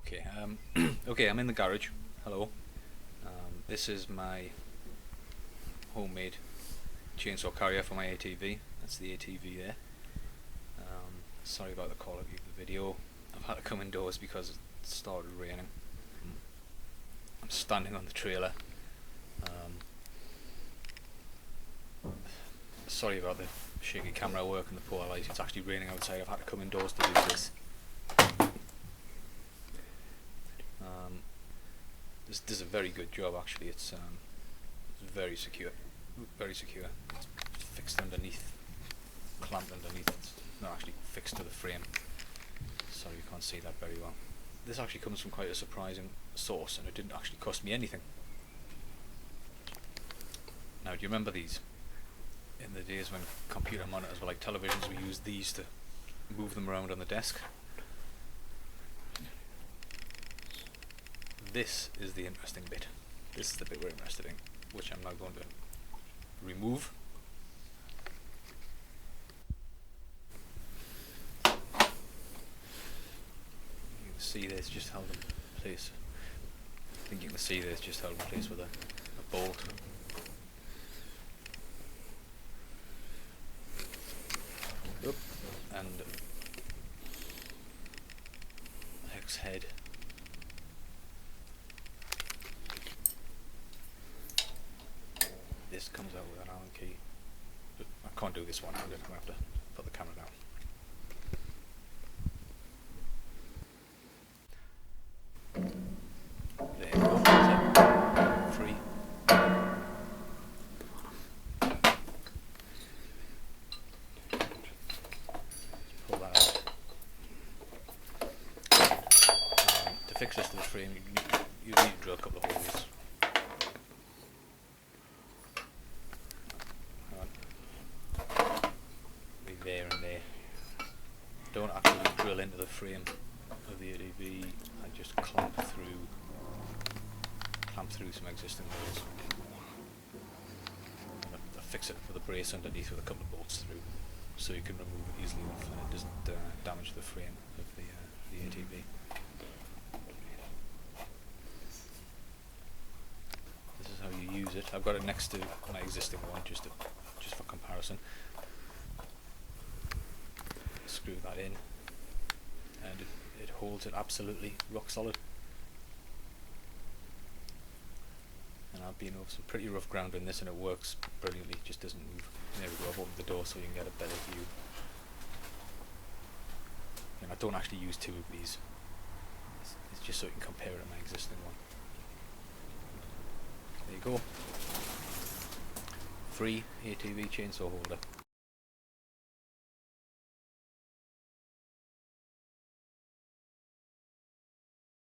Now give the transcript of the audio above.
Okay, okay, I'm in the garage. Hello. This is my homemade chainsaw carrier for my ATV. That's the ATV there. Sorry about the quality of the video. I've had to come indoors because it started raining. I'm standing on the trailer. Sorry about the shaky camera work and the poor light. It's actually raining outside. I've had to come indoors to do this. This does a very good job actually. It's very secure. Very secure. It's fixed underneath, clamped underneath. It's not actually fixed to the frame. Sorry you can't see that very well. This actually comes from quite a surprising source and it didn't actually cost me anything. Now do you remember these? In the days when computer monitors were like televisions, we used these to move them around on the desk. This is the interesting bit. This is the bit we're interested in, which I'm now going to remove. You can see this just held in place. I think you can see this just held in place with a bolt. Oop. And hex head. This comes out with an Allen key. But I can't do this one. I'm going to have to put the camera down. There you go. So, free. Pull that out. To fix this to the frame, you need to drill a couple of holes. There and there. Don't actually drill into the frame of the ATV. I just clamp through some existing holes. And I fix it with a brace underneath with a couple of bolts through, so you can remove it easily enough and it doesn't damage the frame of the ATV. This is how you use it. I've got it next to my existing one just for comparison. Screw that in and it holds it absolutely rock solid. And I've been over some pretty rough ground in this and it works brilliantly, it just doesn't move. There we go, I've opened the door so you can get a better view. And I don't actually use two of these, it's just so you can compare it to my existing one. There you go. Free ATV chainsaw holder.